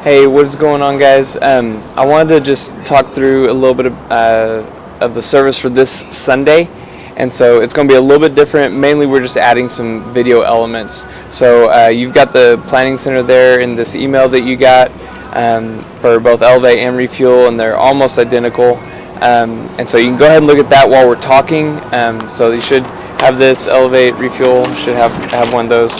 Hey, what is going on, guys? I wanted to just talk through a little bit of the service for this Sunday. And so it's going to be a little bit different. Mainly, we're just adding some video elements. So you've got the planning center there in this email that you got for both Elevate and Refuel, and they're almost identical. And so you can go ahead and look at that while we're talking. So you should have this Elevate, Refuel, should have one of those.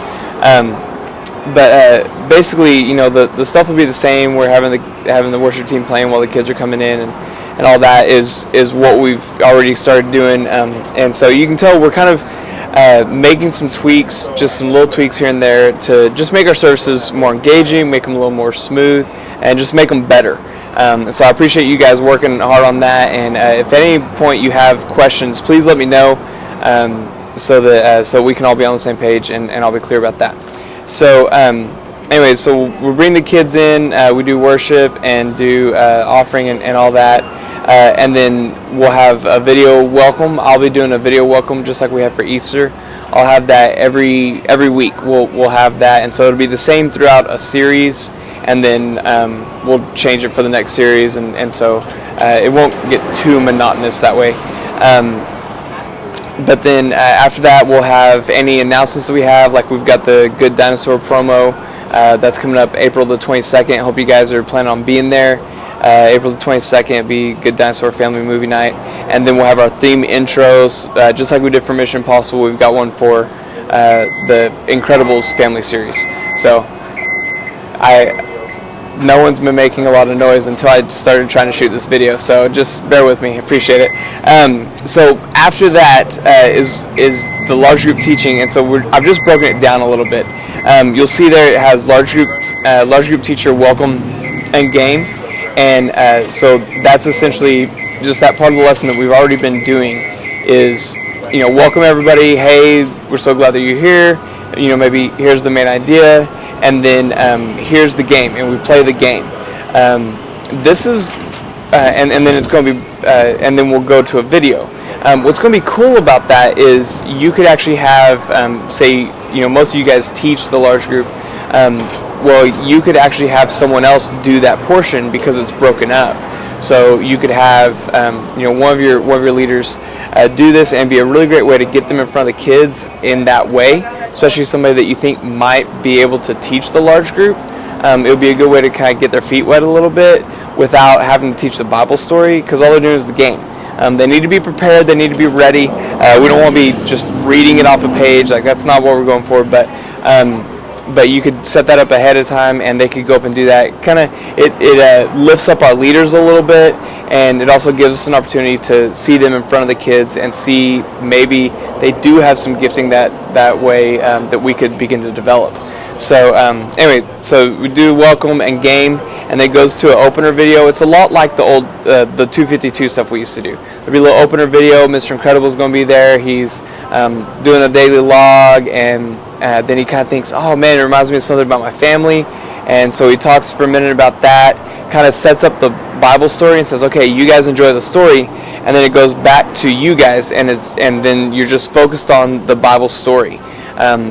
But basically, you know, the stuff will be the same. We're having the worship team playing while the kids are coming in, and all that is what we've already started doing. And so you can tell we're kind of making some tweaks, just some little tweaks here and there to just make our services more engaging, make them a little more smooth, and just make them better. So I appreciate you guys working hard on that. And if at any point you have questions, please let me know so we can all be on the same page, and I'll be clear about that. So anyway, so we bring the kids in, we do worship and do offering and all that, and then we'll have a video welcome. I'll be doing a video welcome just like we have for Easter. I'll have that every week. We'll have that, and so it'll be the same throughout a series, and then we'll change it for the next series, and so it won't get too monotonous that way. But then after that, we'll have any announcements that we have. Like we've got the Good Dinosaur promo that's coming up April the 22nd. Hope you guys are planning on being there. April the 22nd, it'll be Good Dinosaur Family Movie Night. And then we'll have our theme intros, just like we did for Mission Impossible. We've got one for the Incredibles family series. So no one's been making a lot of noise until I started trying to shoot this video, so just bear with me. Appreciate it. So after that is the large group teaching, and so I've just broken it down a little bit. You'll see there it has large group teacher welcome and game, and so that's essentially just that part of the lesson that we've already been doing is, you know, welcome everybody. Hey, we're so glad that you're here. You know, maybe here's the main idea. And then here's the game, and we play the game. This is, and then it's going to be, and then we'll go to a video. What's going to be cool about that is you could actually have, say, you know, most of you guys teach the large group. Well, you could actually have someone else do that portion because it's broken up. So you could have, you know, one of your leaders do this, and be a really great way to get them in front of the kids in that way, especially somebody that you think might be able to teach the large group. It would be a good way to kind of get their feet wet a little bit without having to teach the Bible story, because all they're doing is the game. They need to be prepared. They need to be ready. We don't want to be just reading it off a page. Like, that's not what we're going for. But you could set that up ahead of time, and they could go up and do that. Kind of, it lifts up our leaders a little bit, and it also gives us an opportunity to see them in front of the kids and see maybe they do have some gifting that way that we could begin to develop. So anyway, so we do welcome and game, and then it goes to an opener video. It's a lot like the old the 252 stuff we used to do. There'll be a little opener video. Mr. Incredible is going to be there. He's doing a daily log, and then he kind of thinks, oh man, it reminds me of something about my family. And so he talks for a minute about that, kind of sets up the Bible story and says, okay, you guys enjoy the story. And then it goes back to you guys, and then you're just focused on the Bible story.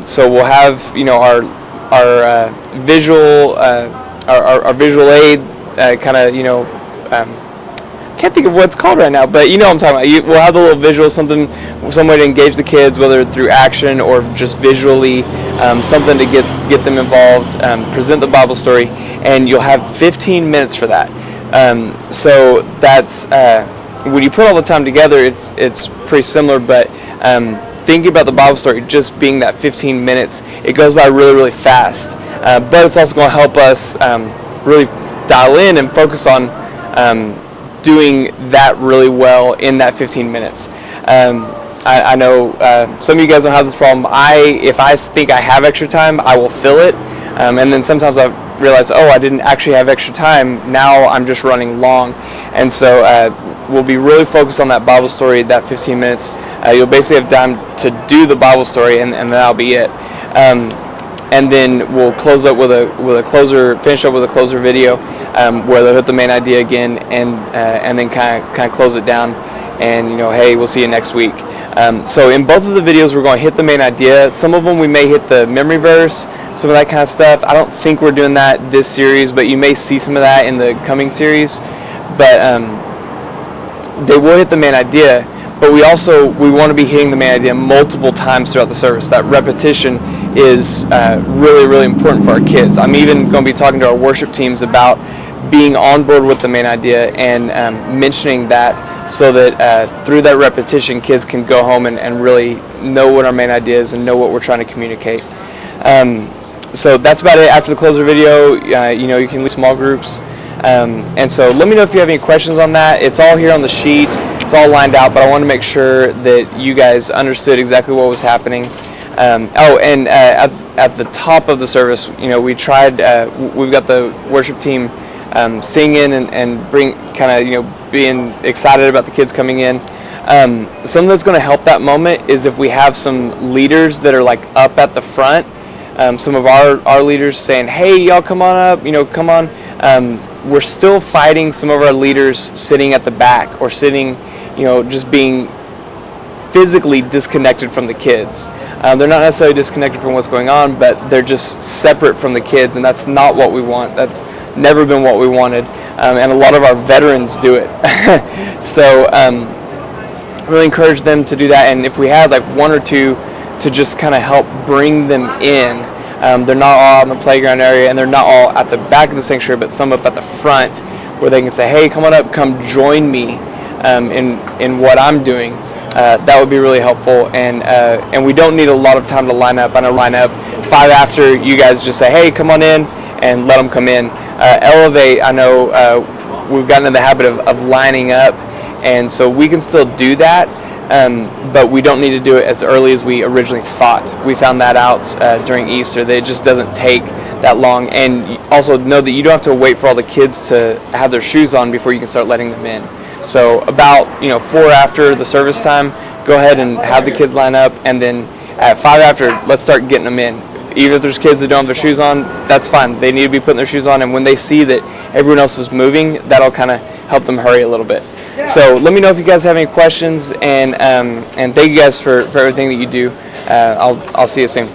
So we'll have, you know, our visual aid kind of, you know, can't think of what it's called right now, but you know what I'm talking about. We'll have the little visual, some way to engage the kids, whether through action or just visually, something to get them involved, present the Bible story, and you'll have 15 minutes for that. So that's, when you put all the time together, it's pretty similar, but thinking about the Bible story just being that 15 minutes, it goes by really, really fast. But it's also going to help us really dial in and focus on doing that really well in that 15 minutes. I know some of you guys don't have this problem. If I think I have extra time, I will fill it. And then sometimes I realize, oh, I didn't actually have extra time. Now I'm just running long. And so we'll be really focused on that Bible story, that 15 minutes. You'll basically have time to do the Bible story, and that'll be it. And then we'll close up with a closer, finish up with a closer video where they'll hit the main idea again, and then kind of close it down. And, you know, hey, we'll see you next week. So in both of the videos, we're going to hit the main idea. Some of them we may hit the memory verse, some of that kind of stuff. I don't think we're doing that this series, but you may see some of that in the coming series. But they will hit the main idea. But we want to be hitting the main idea multiple times throughout the service. That repetition is really, really important for our kids. I'm even going to be talking to our worship teams about being on board with the main idea and mentioning that, so that through that repetition, kids can go home and really know what our main idea is and know what we're trying to communicate. So that's about it. After the closer video, you can leave small groups. And so let me know if you have any questions on that. It's all here on the sheet. It's all lined out, but I want to make sure that you guys understood exactly what was happening. At the top of the service, we tried. We've got the worship team singing and bring being excited about the kids coming in. Something that's going to help that moment is if we have some leaders that are like up at the front. Some of our leaders saying, "Hey, y'all, come on up! Come on." We're still fighting some of our leaders sitting at the back or sitting, just being physically disconnected from the kids. They're not necessarily disconnected from what's going on, but they're just separate from the kids, and that's not what we want. That's never been what we wanted, and a lot of our veterans do it. So really encourage them to do that, and if we had like one or two to just kind of help bring them in. They're not all in the playground area, and they're not all at the back of the sanctuary, but some up at the front where they can say, "Hey, come on up, come join me in what I'm doing." That would be really helpful, and we don't need a lot of time to line up. I know line up 5 after, you guys just say, "Hey, come on in," and let them come in. Elevate, I know we've gotten in the habit of lining up, and so we can still do that. But we don't need to do it as early as we originally thought. We found that out during Easter, that it just doesn't take that long. And also know that you don't have to wait for all the kids to have their shoes on before you can start letting them in. So about 4 after the service time, go ahead and have the kids line up, and then at 5 after, let's start getting them in. Even if there's kids that don't have their shoes on, that's fine. They need to be putting their shoes on, and when they see that everyone else is moving, that'll kind of help them hurry a little bit. So let me know if you guys have any questions, and thank you guys for everything that you do. I'll see you soon.